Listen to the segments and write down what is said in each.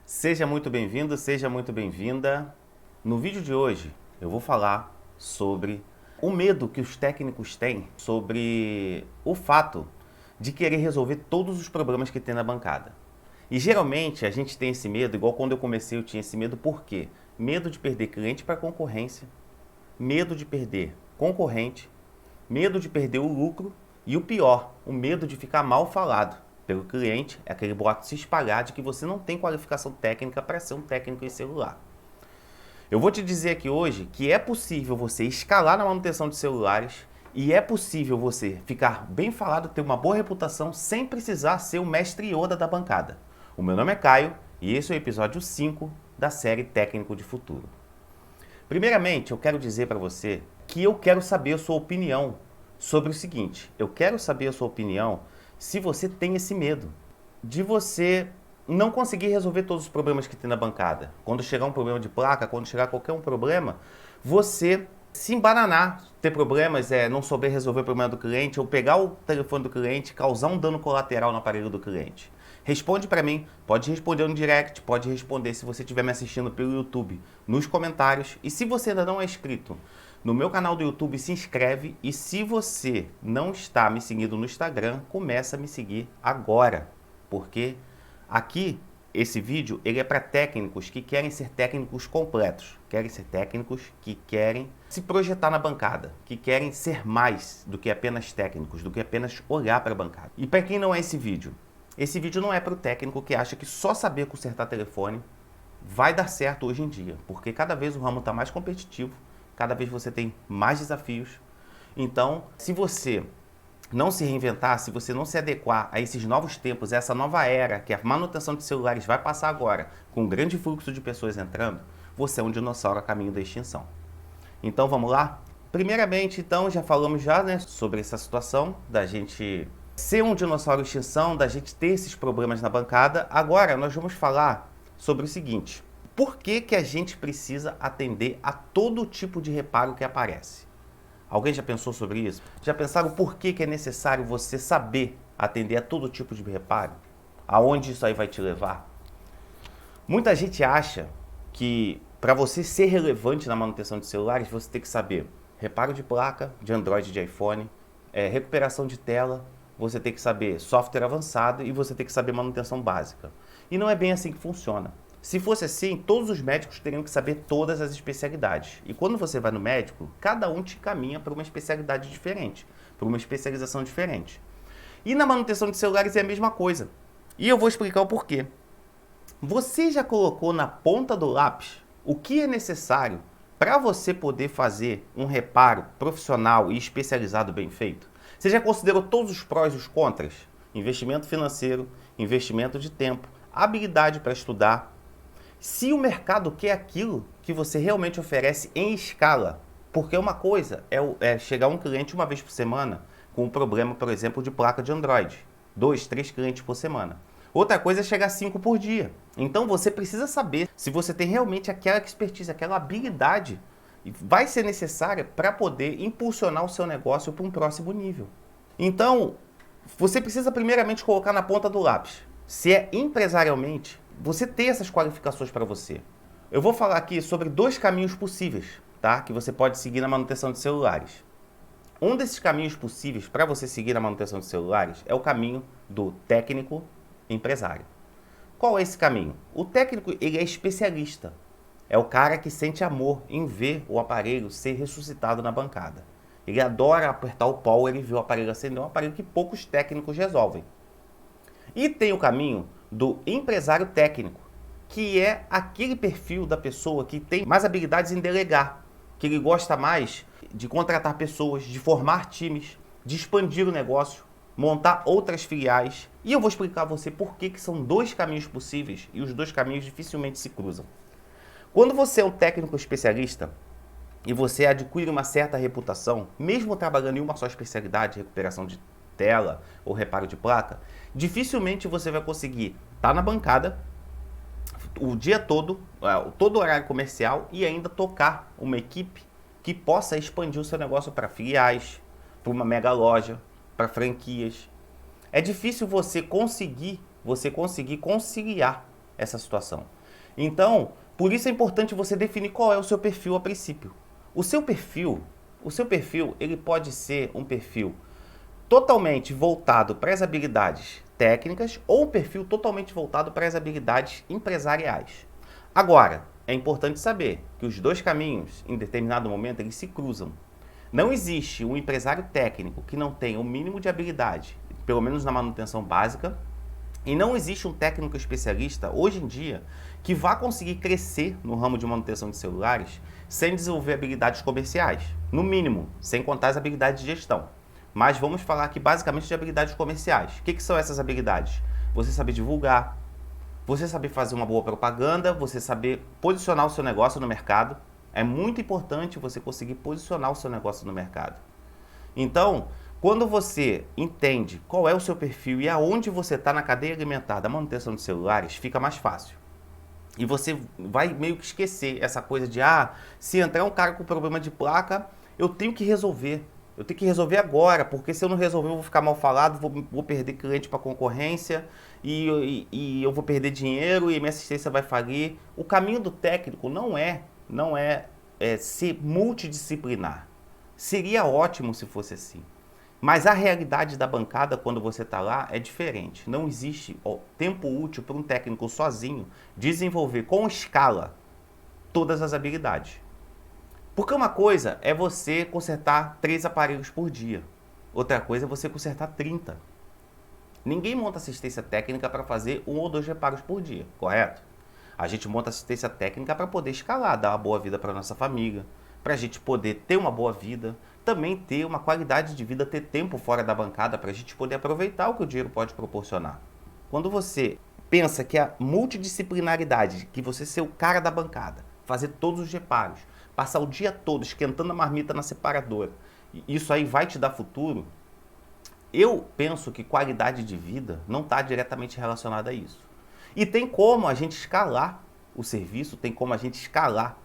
Seja muito bem-vindo, seja muito bem-vinda. No vídeo de hoje eu vou falar sobre o medo que os técnicos têm sobre o fato de querer resolver todos os problemas que tem na bancada. E geralmente a gente tem esse medo, igual quando eu comecei eu tinha esse medo, por quê? Medo de perder cliente para concorrência, medo de perder concorrente, medo de perder o lucro e o pior, o medo de ficar mal falado pelo cliente, é aquele boato se espalhar de que você não tem qualificação técnica para ser um técnico em celular. Eu vou te dizer aqui hoje que é possível você escalar na manutenção de celulares e é possível você ficar bem falado, ter uma boa reputação sem precisar ser o mestre Yoda da bancada. O meu nome é Caio e esse é o episódio 5 da série Técnico de Futuro. Primeiramente, eu quero dizer para você que eu quero saber a sua opinião sobre o seguinte. Eu quero saber a sua opinião se você tem esse medo de você não conseguir resolver todos os problemas que tem na bancada. Quando chegar um problema de placa, quando chegar qualquer um problema, você se embananar, ter problemas, não souber resolver o problema do cliente, ou pegar o telefone do cliente, causar um dano colateral no aparelho do cliente. Responde para mim, pode responder no direct, pode responder se você estiver me assistindo pelo YouTube, nos comentários. E se você ainda não é inscrito no meu canal do YouTube, se inscreve. E se você não está me seguindo no Instagram, começa a me seguir agora. Porque aqui, esse vídeo, ele é para técnicos que querem ser técnicos completos. Querem ser técnicos que querem se projetar na bancada. Que querem ser mais do que apenas técnicos, do que apenas olhar para a bancada. E para quem não é esse vídeo não é para o técnico que acha que só saber consertar telefone vai dar certo hoje em dia. Porque cada vez o ramo está mais competitivo, cada vez você tem mais desafios. Então, se você não se reinventar, se você não se adequar a esses novos tempos, a essa nova era que a manutenção de celulares vai passar agora, com um grande fluxo de pessoas entrando, você é um dinossauro a caminho da extinção. Então, vamos lá? Primeiramente, então, já falamos sobre essa situação da gente ser um dinossauro em extinção, da gente ter esses problemas na bancada. Agora, nós vamos falar sobre o seguinte. Por que que a gente precisa atender a todo tipo de reparo que aparece? Alguém já pensou sobre isso? Já pensaram por que que é necessário você saber atender a todo tipo de reparo? Aonde isso aí vai te levar? Muita gente acha que para você ser relevante na manutenção de celulares, você tem que saber reparo de placa, de Android, de iPhone, recuperação de tela, você tem que saber software avançado e você tem que saber manutenção básica. E não é bem assim que funciona. Se fosse assim, todos os médicos teriam que saber todas as especialidades. E quando você vai no médico, cada um te caminha para uma especialidade diferente, para uma especialização diferente. E na manutenção de celulares é a mesma coisa. E eu vou explicar o porquê. Você já colocou na ponta do lápis o que é necessário para você poder fazer um reparo profissional e especializado bem feito? Você já considerou todos os prós e os contras? Investimento financeiro, investimento de tempo, habilidade para estudar. Se o mercado quer aquilo que você realmente oferece em escala, porque uma coisa é chegar um cliente uma vez por semana com um problema, por exemplo, de placa de Android. 2, 3 clientes por semana. Outra coisa é chegar 5 por dia. Então você precisa saber se você tem realmente aquela expertise, aquela habilidade vai ser necessária para poder impulsionar o seu negócio para um próximo nível. Então, você precisa primeiramente colocar na ponta do lápis. Se é empresarialmente, você ter essas qualificações para você. Eu vou falar aqui sobre 2 caminhos possíveis, tá? Que você pode seguir na manutenção de celulares. Um desses caminhos possíveis para você seguir na manutenção de celulares é o caminho do técnico empresário. Qual é esse caminho? O técnico, ele é especialista. É o cara que sente amor em ver o aparelho ser ressuscitado na bancada. Ele adora apertar o power e ver o aparelho acender, um aparelho que poucos técnicos resolvem. E tem o caminho do empresário técnico, que é aquele perfil da pessoa que tem mais habilidades em delegar, que ele gosta mais de contratar pessoas, de formar times, de expandir o negócio, montar outras filiais. E eu vou explicar a você por que são 2 caminhos possíveis e os 2 caminhos dificilmente se cruzam. Quando você é um técnico especialista e você adquire uma certa reputação, mesmo trabalhando em uma só especialidade, recuperação de tela ou reparo de placa, dificilmente você vai conseguir estar na bancada o dia todo, todo o horário comercial e ainda tocar uma equipe que possa expandir o seu negócio para filiais, para uma mega loja, para franquias. É difícil você conseguir conciliar essa situação. Então, por isso é importante você definir qual é o seu perfil a princípio. O seu perfil, ele pode ser um perfil totalmente voltado para as habilidades técnicas ou um perfil totalmente voltado para as habilidades empresariais. Agora, é importante saber que os dois caminhos, em determinado momento, eles se cruzam. Não existe um empresário técnico que não tenha o mínimo de habilidade, pelo menos na manutenção básica, e não existe um técnico especialista, hoje em dia, que vá conseguir crescer no ramo de manutenção de celulares sem desenvolver habilidades comerciais. No mínimo, sem contar as habilidades de gestão. Mas vamos falar aqui basicamente de habilidades comerciais. O que são essas habilidades? Você saber divulgar, você saber fazer uma boa propaganda, você saber posicionar o seu negócio no mercado. É muito importante você conseguir posicionar o seu negócio no mercado. Então, quando você entende qual é o seu perfil e aonde você está na cadeia alimentar da manutenção de celulares, fica mais fácil. E você vai meio que esquecer essa coisa de, se entrar um cara com problema de placa, eu tenho que resolver. Eu tenho que resolver agora, porque se eu não resolver eu vou ficar mal falado, vou perder cliente para concorrência e eu vou perder dinheiro e minha assistência vai falir. O caminho do técnico não é ser multidisciplinar. Seria ótimo se fosse assim. Mas a realidade da bancada, quando você está lá, é diferente. Não existe tempo útil para um técnico sozinho desenvolver com escala todas as habilidades. Porque uma coisa é você consertar 3 aparelhos por dia. Outra coisa é você consertar 30. Ninguém monta assistência técnica para fazer 1 ou 2 reparos por dia, correto? A gente monta assistência técnica para poder escalar, dar uma boa vida para nossa família, para a gente poder ter uma boa vida, também ter uma qualidade de vida, ter tempo fora da bancada para a gente poder aproveitar o que o dinheiro pode proporcionar. Quando você pensa que a multidisciplinaridade, que você ser o cara da bancada, fazer todos os reparos, passar o dia todo esquentando a marmita na separadora, isso aí vai te dar futuro, eu penso que qualidade de vida não está diretamente relacionada a isso. E tem como a gente escalar o serviço, tem como a gente escalar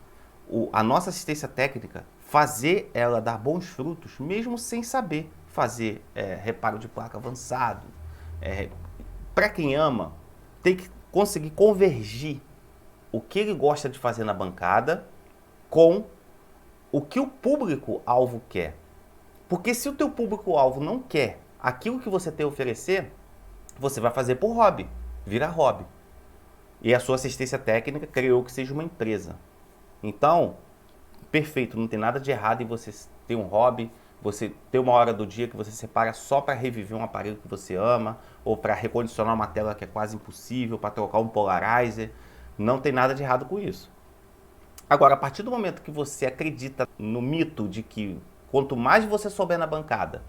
a nossa assistência técnica, fazer ela dar bons frutos, mesmo sem saber fazer reparo de placa avançado. Para quem ama, tem que conseguir convergir o que ele gosta de fazer na bancada com o que o público-alvo quer. Porque se o teu público-alvo não quer aquilo que você tem a oferecer, você vai fazer por hobby, vira hobby. E a sua assistência técnica criou que seja uma empresa. Então, perfeito, não tem nada de errado em você ter um hobby, você ter uma hora do dia que você separa só para reviver um aparelho que você ama, ou para recondicionar uma tela que é quase impossível, para trocar um polarizer. Não tem nada de errado com isso. Agora, a partir do momento que você acredita no mito de que quanto mais você souber na bancada,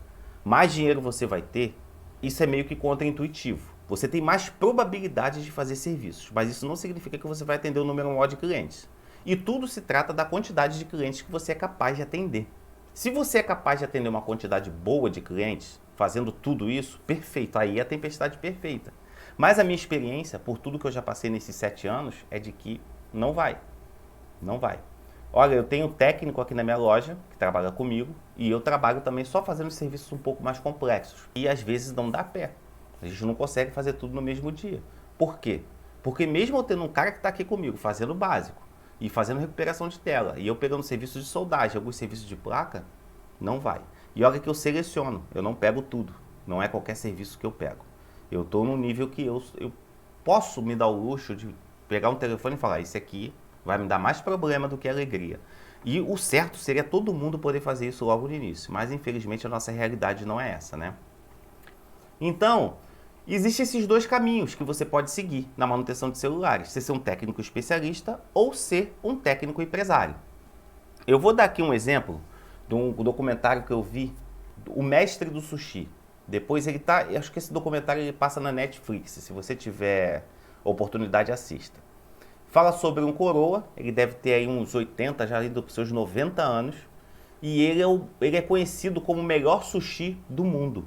mais dinheiro você vai ter, isso é meio que contraintuitivo. Você tem mais probabilidade de fazer serviços, mas isso não significa que você vai atender o número maior de clientes. E tudo se trata da quantidade de clientes que você é capaz de atender. Se você é capaz de atender uma quantidade boa de clientes, fazendo tudo isso, perfeito, aí é a tempestade perfeita. Mas a minha experiência, por tudo que eu já passei nesses 7 anos, é de que não vai. Não vai. Olha, eu tenho um técnico aqui na minha loja, que trabalha comigo, e eu trabalho também só fazendo serviços um pouco mais complexos. E às vezes não dá pé. A gente não consegue fazer tudo no mesmo dia. Por quê? Porque mesmo eu tendo um cara que está aqui comigo fazendo o básico, e fazendo recuperação de tela, e eu pegando serviços de soldagem, alguns serviços de placa, não vai. E olha que eu seleciono, eu não pego tudo. Não é qualquer serviço que eu pego. Eu estou num nível que eu posso me dar o luxo de pegar um telefone e falar, isso aqui vai me dar mais problema do que alegria. E o certo seria todo mundo poder fazer isso logo no início, mas infelizmente a nossa realidade não é essa, né? Então, existem esses 2 caminhos que você pode seguir na manutenção de celulares. Você ser um técnico especialista ou ser um técnico empresário. Eu vou dar aqui um exemplo de um documentário que eu vi, O Mestre do Sushi. Depois ele tá, acho que esse documentário ele passa na Netflix, se você tiver oportunidade, assista. Fala sobre um coroa, ele deve ter aí uns 80, já indo para os seus 90 anos, e ele é conhecido como o melhor sushi do mundo.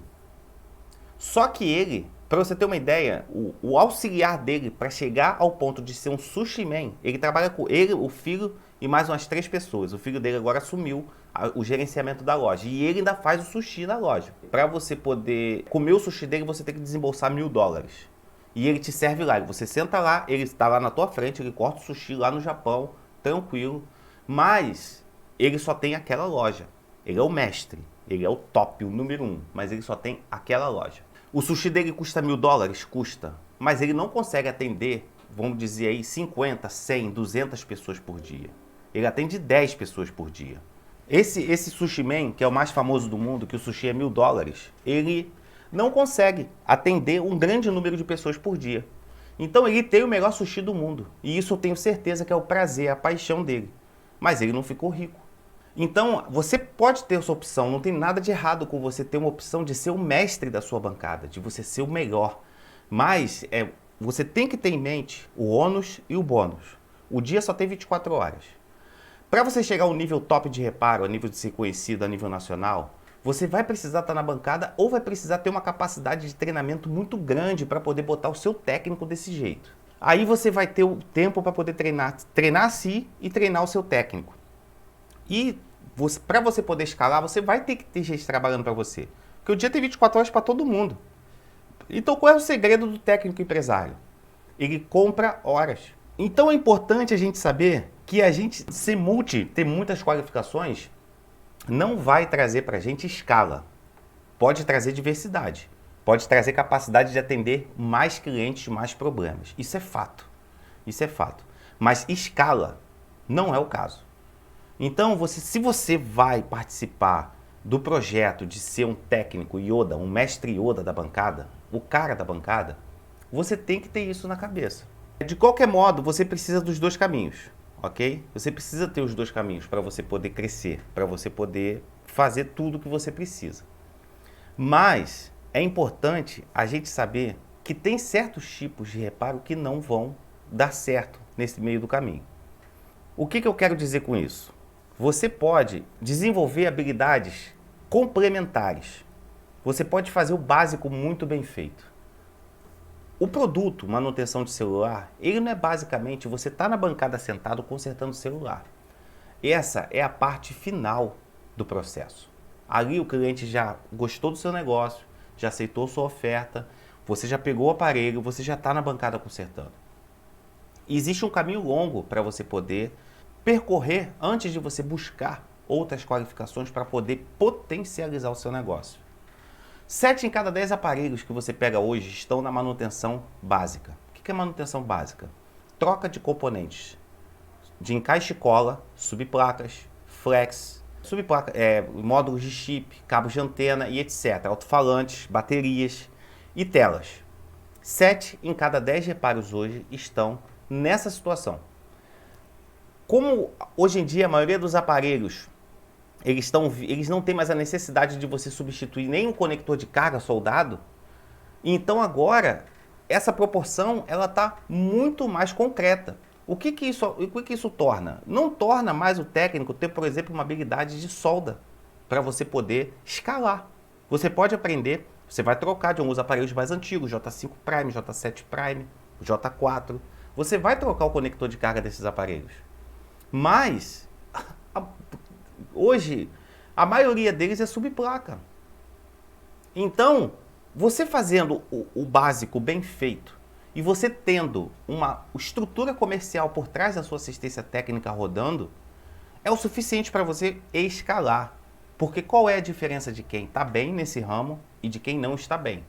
Só que ele, para você ter uma ideia, o auxiliar dele, para chegar ao ponto de ser um sushi man, ele trabalha com ele, o filho e mais umas 3 pessoas. O filho dele agora assumiu o gerenciamento da loja. E ele ainda faz o sushi na loja. Para você poder comer o sushi dele, você tem que desembolsar $1.000. e ele te serve lá. Você senta lá, ele está lá na tua frente, ele corta o sushi lá no Japão, tranquilo, mas ele só tem aquela loja. Ele é o mestre, ele é o top, o número 1, mas ele só tem aquela loja. O sushi dele custa $1.000? Custa, mas ele não consegue atender, vamos dizer aí, 50, 100, 200 pessoas por dia. Ele atende 10 pessoas por dia. Esse Sushi Man, que é o mais famoso do mundo, que o sushi é $1.000, ele não consegue atender um grande número de pessoas por dia. Então ele tem o melhor sushi do mundo. E isso eu tenho certeza que é o prazer, a paixão dele. Mas ele não ficou rico. Então você pode ter essa opção, não tem nada de errado com você ter uma opção de ser o mestre da sua bancada, de você ser o melhor. Mas você tem que ter em mente o ônus e o bônus. O dia só tem 24 horas. Para você chegar ao nível top de reparo, a nível de ser conhecido a nível nacional, você vai precisar estar na bancada ou vai precisar ter uma capacidade de treinamento muito grande para poder botar o seu técnico desse jeito. Aí você vai ter o tempo para poder treinar a si e treinar o seu técnico. E para você poder escalar, você vai ter que ter gente trabalhando para você. Porque o dia tem 24 horas para todo mundo. Então qual é o segredo do técnico empresário? Ele compra horas. Então é importante a gente saber que a gente ser ter muitas qualificações, não vai trazer para a gente escala. Pode trazer diversidade. Pode trazer capacidade de atender mais clientes, mais problemas. Isso é fato. Isso é fato. Mas escala não é o caso. Então, se você vai participar do projeto de ser um técnico Yoda, um mestre Yoda da bancada, o cara da bancada, você tem que ter isso na cabeça. De qualquer modo, você precisa dos dois caminhos, ok? Você precisa ter os dois caminhos para você poder crescer, para você poder fazer tudo o que você precisa. Mas é importante a gente saber que tem certos tipos de reparo que não vão dar certo nesse meio do caminho. O que eu quero dizer com isso? Você pode desenvolver habilidades complementares. Você pode fazer o básico muito bem feito. O produto, manutenção de celular, ele não é basicamente você estar na bancada sentado consertando o celular. Essa é a parte final do processo. Ali o cliente já gostou do seu negócio, já aceitou sua oferta, você já pegou o aparelho, você já está na bancada consertando. E existe um caminho longo para você poder percorrer antes de você buscar outras qualificações para poder potencializar o seu negócio. 7 em cada 10 aparelhos que você pega hoje estão na manutenção básica. O que é manutenção básica? Troca de componentes de encaixe e cola, subplacas, flex, módulos de chip, cabos de antena e etc. Alto-falantes, baterias e telas. 7 em cada 10 reparos hoje estão nessa situação. Como hoje em dia a maioria dos aparelhos eles não têm mais a necessidade de você substituir nem um conector de carga soldado, então agora essa proporção ela está muito mais concreta. O que isso torna? Não torna mais o técnico ter, por exemplo, uma habilidade de solda para você poder escalar. Você pode aprender, você vai trocar de alguns aparelhos mais antigos, J5 Prime, J7 Prime, J4. Você vai trocar o conector de carga desses aparelhos. Mas hoje a maioria deles é subplaca. Então, você fazendo o básico bem feito e você tendo uma estrutura comercial por trás da sua assistência técnica rodando, é o suficiente para você escalar. Porque qual é a diferença de quem está bem nesse ramo e de quem não está bem?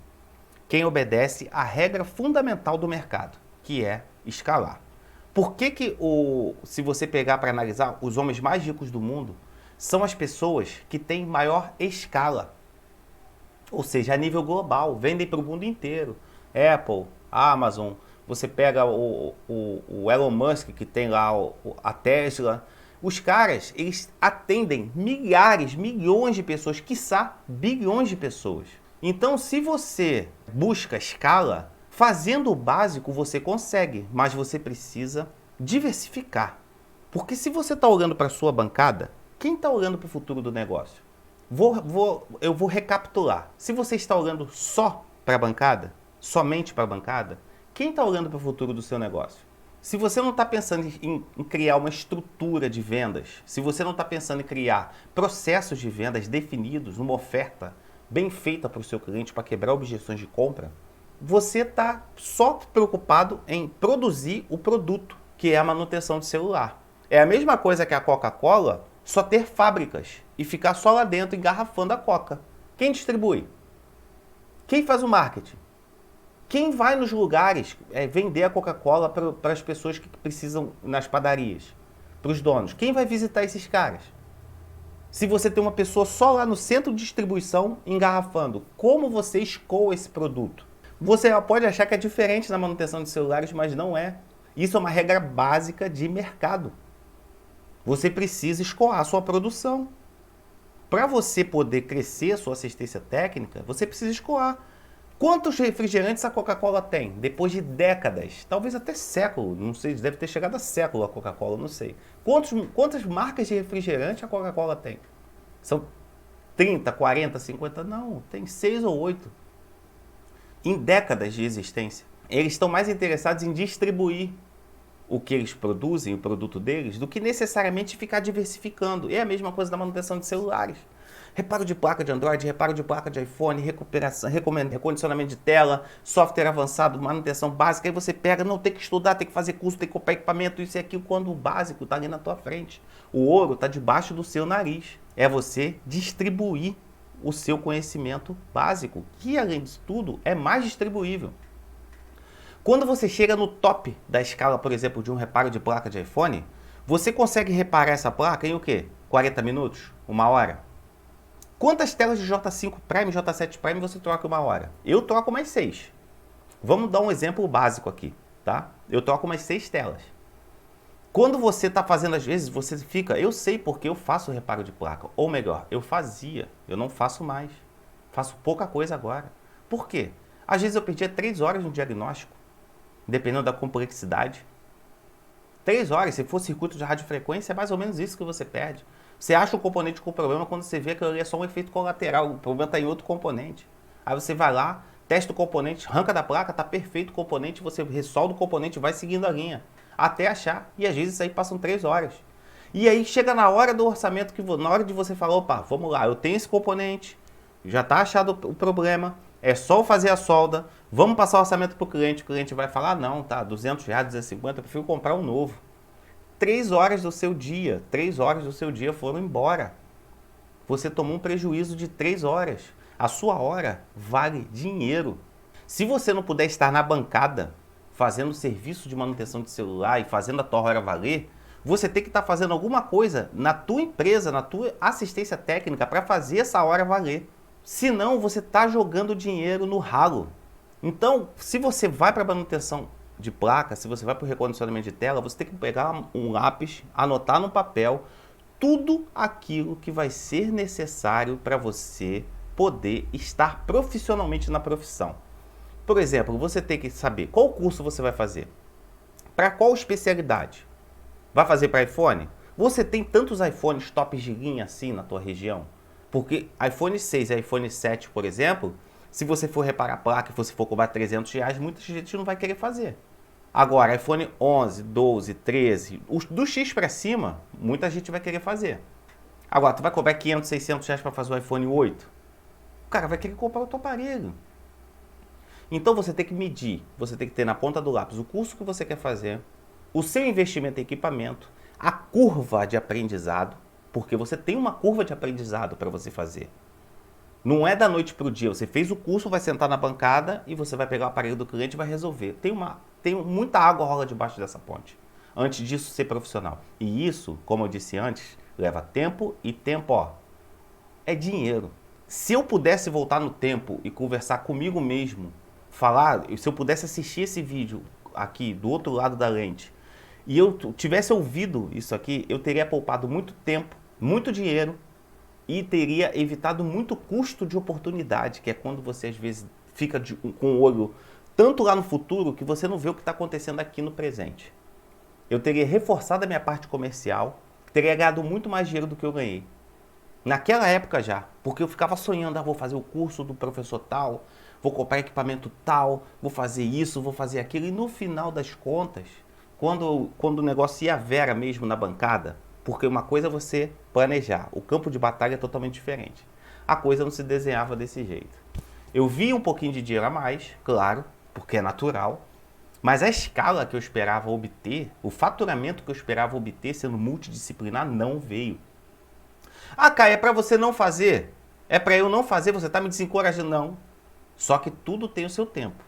Quem obedece à regra fundamental do mercado, que é escalar. Por que se você pegar para analisar, os homens mais ricos do mundo são as pessoas que têm maior escala? Ou seja, a nível global, vendem para o mundo inteiro. Apple, Amazon, você pega o Elon Musk, que tem lá a Tesla. Os caras, eles atendem milhares, milhões de pessoas, quiçá bilhões de pessoas. Então, se você busca escala, fazendo o básico você consegue, mas você precisa diversificar. Porque se você está olhando para a sua bancada, quem está olhando para o futuro do negócio? Eu vou recapitular. Se você está olhando só para a bancada, somente para a bancada, quem está olhando para o futuro do seu negócio? Se você não está pensando em criar uma estrutura de vendas, se você não está pensando em criar processos de vendas definidos, uma oferta bem feita para o seu cliente para quebrar objeções de compra, você está só preocupado em produzir o produto, que é a manutenção de celular. É a mesma coisa que a Coca-Cola só ter fábricas e ficar só lá dentro engarrafando a Coca. Quem distribui? Quem faz o marketing? Quem vai nos lugares vender a Coca-Cola para as pessoas que precisam nas padarias? Para os donos. Quem vai visitar esses caras? Se você tem uma pessoa só lá no centro de distribuição engarrafando, como você escoa esse produto? Você pode achar que é diferente na manutenção de celulares, mas não é. Isso é uma regra básica de mercado. Você precisa escoar a sua produção. Para você poder crescer a sua assistência técnica, você precisa escoar. Quantos refrigerantes a Coca-Cola tem? Depois de décadas, talvez até século, não sei, deve ter chegado a século a Coca-Cola, não sei. Quantas marcas de refrigerante a Coca-Cola tem? São 30, 40, 50? Não, tem 6 ou 8. Em décadas de existência, eles estão mais interessados em distribuir o que eles produzem, o produto deles, do que necessariamente ficar diversificando. E é a mesma coisa da manutenção de celulares. Reparo de placa de Android, reparo de placa de iPhone, recuperação, recondicionamento de tela, software avançado, manutenção básica. Aí você pega, não tem que estudar, tem que fazer curso, tem que comprar equipamento, isso e aquilo, quando o básico está ali na tua frente. O ouro está debaixo do seu nariz. É você distribuir o seu conhecimento básico, que além de tudo é mais distribuível. Quando você chega no top da escala, por exemplo, de um reparo de placa de iPhone, você consegue reparar essa placa em o quê? 40 minutos? Uma hora? Quantas telas de J5 Prime, J7 Prime você troca em uma hora? Eu troco mais 6. Vamos dar um exemplo básico aqui, tá? Eu troco mais 6 telas. Quando você está fazendo, às vezes, você fica... Eu sei porque eu faço reparo de placa. Ou melhor, eu fazia. Eu não faço mais. Faço pouca coisa agora. Por quê? Às vezes eu perdia 3 horas no diagnóstico. Dependendo da complexidade. 3 horas, se for circuito de radiofrequência, é mais ou menos isso que você perde. Você acha o componente com problema quando você vê que ele é só um efeito colateral, o problema está em outro componente. Aí você vai lá, testa o componente, arranca da placa, está perfeito o componente, você ressolda o componente, vai seguindo a linha, até achar. E às vezes isso aí passam 3 horas. E aí chega na hora do orçamento, na hora de você falar, opa, vamos lá, eu tenho esse componente, já está achado o problema, é só fazer a solda, vamos passar o orçamento para o cliente vai falar, não, tá, R$200, R$250, eu prefiro comprar um novo. 3 horas do seu dia, 3 horas do seu dia foram embora. Você tomou um prejuízo de 3 horas. A sua hora vale dinheiro. Se você não puder estar na bancada, fazendo serviço de manutenção de celular e fazendo a tua hora valer, você tem que estar fazendo alguma coisa na tua empresa, na tua assistência técnica para fazer essa hora valer. Senão você está jogando dinheiro no ralo. Então, se você vai para a manutenção de placa, se você vai para o recondicionamento de tela, você tem que pegar um lápis, anotar no papel tudo aquilo que vai ser necessário para você poder estar profissionalmente na profissão. Por exemplo, você tem que saber qual curso você vai fazer, para qual especialidade. Vai fazer para iPhone? Você tem tantos iPhones tops de linha assim na tua região? Porque iPhone 6 e iPhone 7, por exemplo, se você for reparar a placa e você for cobrar R$300, muita gente não vai querer fazer. Agora, iPhone 11, 12, 13, do X para cima, muita gente vai querer fazer. Agora, tu vai cobrar 500, 600 reais para fazer o iPhone 8? O cara vai querer comprar o teu aparelho. Então você tem que medir, você tem que ter na ponta do lápis o curso que você quer fazer, o seu investimento em equipamento, a curva de aprendizado, porque você tem uma curva de aprendizado para você fazer. Não é da noite para o dia, você fez o curso, vai sentar na bancada e você vai pegar o aparelho do cliente e vai resolver. Tem muita água rola debaixo dessa ponte, antes disso ser profissional. E isso, como eu disse antes, leva tempo e tempo, ó, é dinheiro. Se eu pudesse voltar no tempo e conversar comigo mesmo, se eu pudesse assistir esse vídeo aqui do outro lado da lente e eu tivesse ouvido isso aqui, eu teria poupado muito tempo, muito dinheiro, e teria evitado muito custo de oportunidade, que é quando você às vezes fica com o olho tanto lá no futuro que você não vê o que está acontecendo aqui no presente. Eu teria reforçado a minha parte comercial, teria ganhado muito mais dinheiro do que eu ganhei. Naquela época já, porque eu ficava sonhando, vou fazer o curso do professor tal, vou comprar equipamento tal, vou fazer isso, vou fazer aquilo, e no final das contas, quando o negócio ia à vera mesmo na bancada, porque uma coisa é você planejar, o campo de batalha é totalmente diferente. A coisa não se desenhava desse jeito. Eu vi um pouquinho de dinheiro a mais, claro, porque é natural, mas a escala que eu esperava obter, o faturamento que eu esperava obter sendo multidisciplinar não veio. Ah, Caio, é para você não fazer? É para eu não fazer? Você está me desencorajando? Não. Só que tudo tem o seu tempo.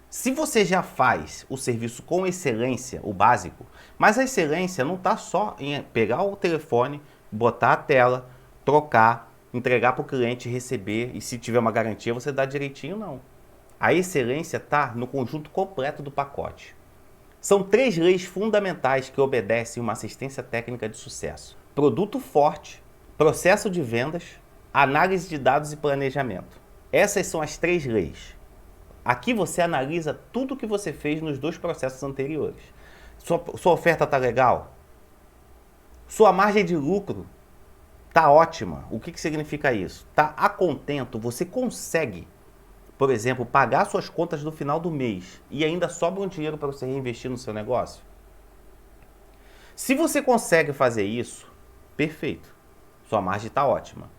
Se você já faz o serviço com excelência, o básico, mas a excelência não está só em pegar o telefone, botar a tela, trocar, entregar para o cliente receber e se tiver uma garantia você dá direitinho, não. A excelência está no conjunto completo do pacote. São 3 leis fundamentais que obedecem uma assistência técnica de sucesso: produto forte, processo de vendas, análise de dados e planejamento. Essas são as 3 leis. Aqui você analisa tudo que você fez nos 2 processos anteriores. Sua oferta está legal? Sua margem de lucro está ótima. O que significa isso? Está a contento, você consegue, por exemplo, pagar suas contas no final do mês e ainda sobra um dinheiro para você reinvestir no seu negócio? Se você consegue fazer isso, perfeito. Sua margem está ótima.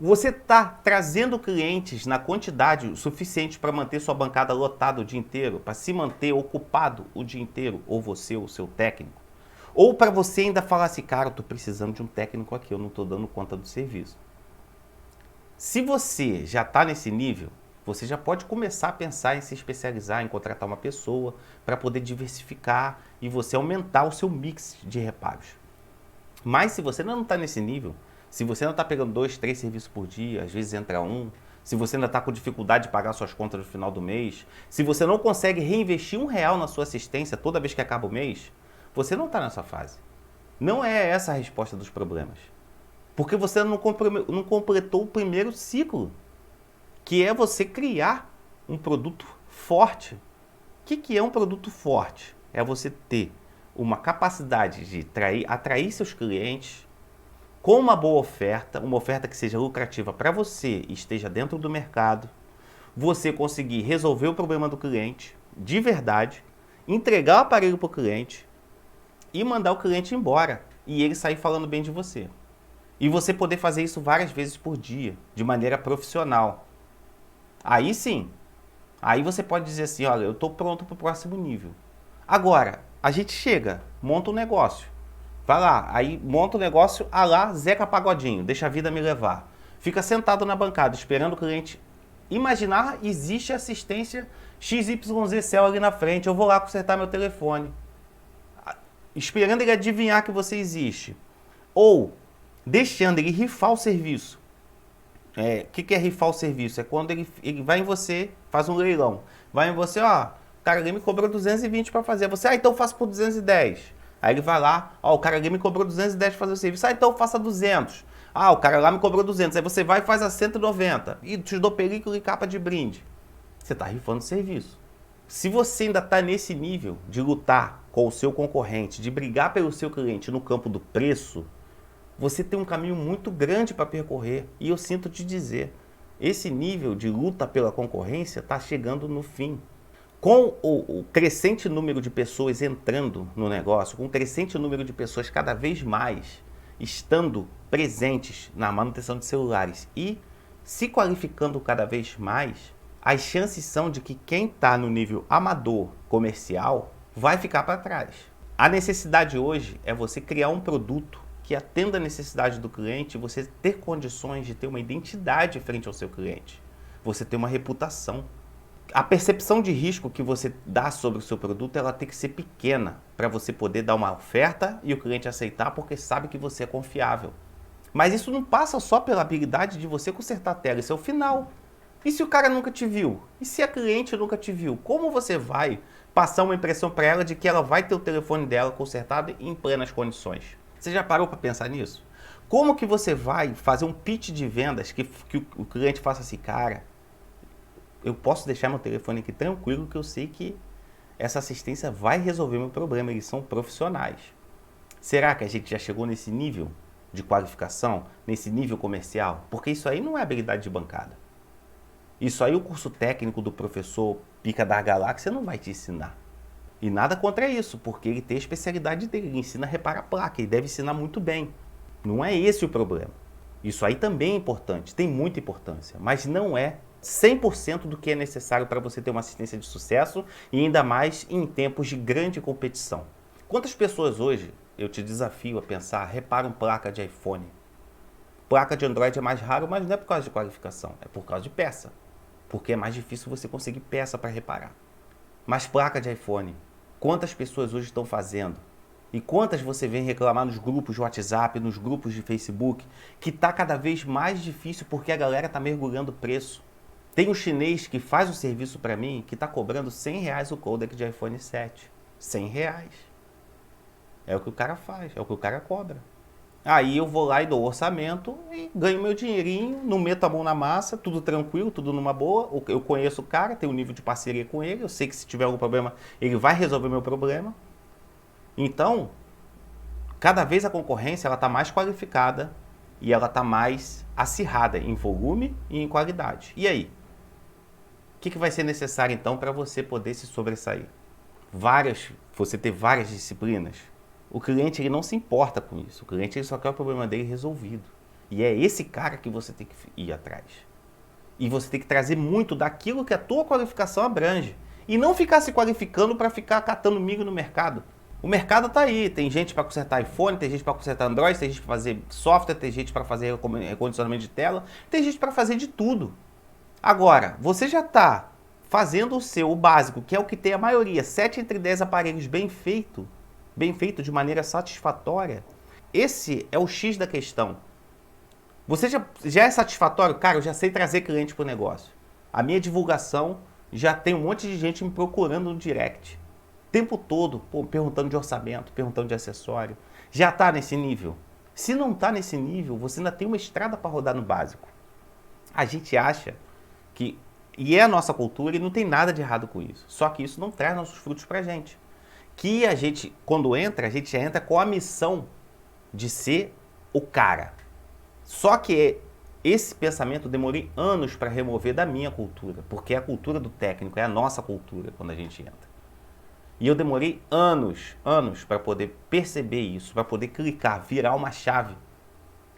Você está trazendo clientes na quantidade suficiente para manter sua bancada lotada o dia inteiro, para se manter ocupado o dia inteiro, ou você ou o seu técnico? Ou para você ainda falar assim, cara, eu estou precisando de um técnico aqui, eu não estou dando conta do serviço. Se você já está nesse nível, você já pode começar a pensar em se especializar, em contratar uma pessoa para poder diversificar e você aumentar o seu mix de reparos. Mas se você ainda não está nesse nível, se você ainda está pegando 2, 3 serviços por dia, às vezes entra um, se você ainda está com dificuldade de pagar suas contas no final do mês, se você não consegue reinvestir R$1 na sua assistência toda vez que acaba o mês, você não está nessa fase. Não é essa a resposta dos problemas. Porque você não completou o primeiro ciclo, que é você criar um produto forte. O que é um produto forte? É você ter uma capacidade de atrair seus clientes com uma boa oferta, uma oferta que seja lucrativa para você e esteja dentro do mercado, você conseguir resolver o problema do cliente de verdade, entregar o aparelho para o cliente e mandar o cliente embora e ele sair falando bem de você. E você poder fazer isso várias vezes por dia, de maneira profissional. Aí sim, aí você pode dizer assim, olha, eu estou pronto para o próximo nível. Agora, a gente chega, monta um negócio. Vai lá, aí monta o negócio a lá Zeca Pagodinho, deixa a vida me levar. Fica sentado na bancada esperando o cliente imaginar existe assistência XYZ Cell ali na frente, eu vou lá consertar meu telefone. Esperando ele adivinhar que você existe. Ou deixando ele rifar o serviço. O que é rifar o serviço? É quando ele vai em você, faz um leilão. Vai em você, ó, o cara ali me cobrou 220 para fazer. Você, então eu faço por 210. Aí ele vai lá, ó, o cara ali me cobrou 210 para fazer o serviço. Então faça 200. Ah, o cara lá me cobrou 200. Aí você vai e faz a 190. E te dou película e capa de brinde. Você está rifando o serviço. Se você ainda está nesse nível de lutar com o seu concorrente, de brigar pelo seu cliente no campo do preço, você tem um caminho muito grande para percorrer. E eu sinto te dizer, esse nível de luta pela concorrência está chegando no fim. Com o crescente número de pessoas entrando no negócio, com o crescente número de pessoas cada vez mais estando presentes na manutenção de celulares e se qualificando cada vez mais, as chances são de que quem está no nível amador comercial vai ficar para trás. A necessidade hoje é você criar um produto que atenda a necessidade do cliente, você ter condições de ter uma identidade frente ao seu cliente, você ter uma reputação. A percepção de risco que você dá sobre o seu produto, ela tem que ser pequena para você poder dar uma oferta e o cliente aceitar porque sabe que você é confiável. Mas isso não passa só pela habilidade de você consertar a tela, isso é o final. E se o cara nunca te viu? E se a cliente nunca te viu? Como você vai passar uma impressão para ela de que ela vai ter o telefone dela consertado em plenas condições? Você já parou para pensar nisso? Como que você vai fazer um pitch de vendas que o cliente faça assim, cara, eu posso deixar meu telefone aqui tranquilo que eu sei que essa assistência vai resolver meu problema, eles são profissionais. Será que a gente já chegou nesse nível de qualificação, nesse nível comercial? Porque isso aí não é habilidade de bancada. Isso aí o curso técnico do professor Pica da Galáxia não vai te ensinar. E nada contra isso, porque ele tem a especialidade dele, ele ensina a reparar a placa, ele deve ensinar muito bem. Não é esse o problema. Isso aí também é importante, tem muita importância, mas não é 100% do que é necessário para você ter uma assistência de sucesso e ainda mais em tempos de grande competição. Quantas pessoas hoje, eu te desafio a pensar, reparam placa de iPhone? Placa de Android é mais raro, mas não é por causa de qualificação, é por causa de peça. Porque é mais difícil você conseguir peça para reparar. Mas placa de iPhone, quantas pessoas hoje estão fazendo? E quantas você vem reclamar nos grupos de WhatsApp, nos grupos de Facebook, que está cada vez mais difícil porque a galera está mergulhando o preço. Tem um chinês que faz o serviço para mim que está cobrando R$100 o codec de iPhone 7. R$100. É o que o cara faz, é o que o cara cobra. Aí eu vou lá e dou o orçamento e ganho meu dinheirinho, não meto a mão na massa, tudo tranquilo, tudo numa boa. Eu conheço o cara, tenho um nível de parceria com ele, eu sei que se tiver algum problema, ele vai resolver meu problema. Então, cada vez a concorrência está mais qualificada e ela está mais acirrada em volume e em qualidade. E aí? O que vai ser necessário então para você poder se sobressair? Você ter várias disciplinas. O cliente ele não se importa com isso. O cliente ele só quer o problema dele resolvido. E é esse cara que você tem que ir atrás. E você tem que trazer muito daquilo que a tua qualificação abrange. E não ficar se qualificando para ficar catando milho no mercado. O mercado está aí. Tem gente para consertar iPhone, tem gente para consertar Android, tem gente para fazer software, tem gente para fazer recondicionamento de tela, tem gente para fazer de tudo. Agora, você já está fazendo o básico, que é o que tem a maioria, 7 entre 10 aparelhos bem feito de maneira satisfatória. Esse é o X da questão. Você já é satisfatório? Cara, eu já sei trazer cliente para o negócio. A minha divulgação já tem um monte de gente me procurando no direct. O tempo todo, perguntando de orçamento, perguntando de acessório. Já está nesse nível? Se não está nesse nível, você ainda tem uma estrada para rodar no básico. A gente acha que, e é a nossa cultura e não tem nada de errado com isso. Só que isso não traz nossos frutos para a gente. Que a gente, quando entra, a gente já entra com a missão de ser o cara. Só que esse pensamento eu demorei anos para remover da minha cultura, porque é a cultura do técnico, é a nossa cultura quando a gente entra. E eu demorei anos para poder perceber isso, para poder clicar, virar uma chave.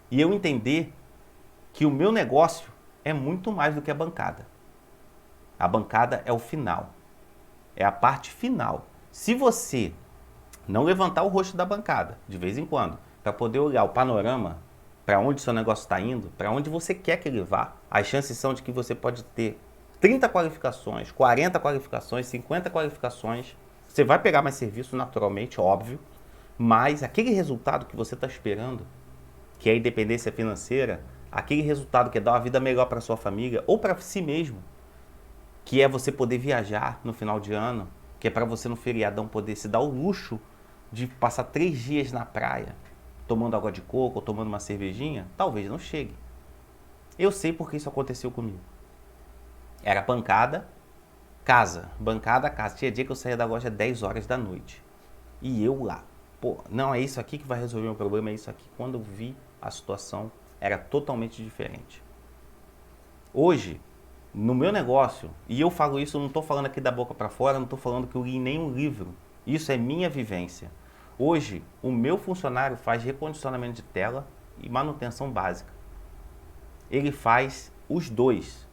E eu entender que o meu negócio é muito mais do que a bancada. A bancada é o final, é a parte final. Se você não levantar o rosto da bancada, de vez em quando, para poder olhar o panorama, para onde seu negócio está indo, para onde você quer que ele vá, as chances são de que você pode ter 30 qualificações, 40 qualificações, 50 qualificações. Você vai pegar mais serviço naturalmente, óbvio, mas aquele resultado que você está esperando, que é a independência financeira, aquele resultado que é dar uma vida melhor para sua família ou para si mesmo, que é você poder viajar no final de ano, que é para você no feriadão poder se dar o luxo de passar 3 dias na praia, tomando água de coco ou tomando uma cervejinha, talvez não chegue. Eu sei porque isso aconteceu comigo. Era bancada, casa. Tinha dia que eu saía da loja às 10 horas da noite. E eu lá. Pô, não é isso aqui que vai resolver o meu problema, é isso aqui. Quando eu vi a situação, era totalmente diferente. Hoje, no meu negócio, e eu falo isso, eu não estou falando aqui da boca para fora, não estou falando que eu li nenhum livro. Isso é minha vivência. Hoje, o meu funcionário faz recondicionamento de tela e manutenção básica. Ele faz os dois.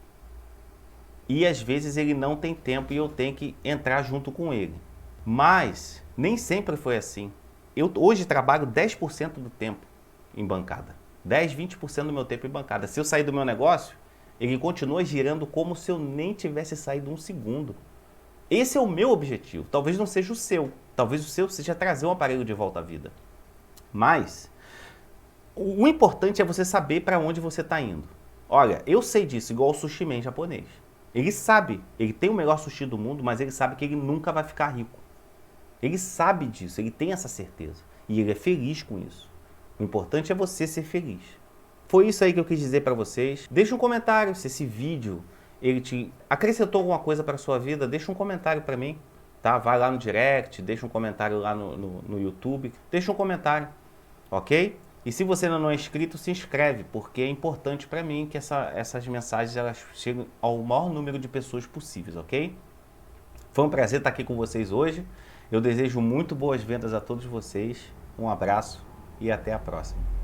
E às vezes ele não tem tempo e eu tenho que entrar junto com ele. Mas nem sempre foi assim. Eu hoje trabalho 10% do tempo em bancada. 10, 20% do meu tempo em bancada. Se eu sair do meu negócio, ele continua girando como se eu nem tivesse saído um segundo. Esse é o meu objetivo. Talvez não seja o seu. Talvez o seu seja trazer um aparelho de volta à vida. Mas o importante é você saber para onde você está indo. Olha, eu sei disso, igual o sushi man japonês. Ele sabe, ele tem o melhor sushi do mundo, mas ele sabe que ele nunca vai ficar rico. Ele sabe disso, ele tem essa certeza. E ele é feliz com isso. O importante é você ser feliz. Foi isso aí que eu quis dizer para vocês. Deixa um comentário se esse vídeo ele te acrescentou alguma coisa para a sua vida. Deixa um comentário para mim, tá? Vai lá no direct, deixa um comentário lá no YouTube. Deixa um comentário, ok? E se você ainda não é inscrito, se inscreve, porque é importante para mim que essas mensagens elas cheguem ao maior número de pessoas possíveis, ok? Foi um prazer estar aqui com vocês hoje. Eu desejo muito boas vendas a todos vocês. Um abraço e até a próxima.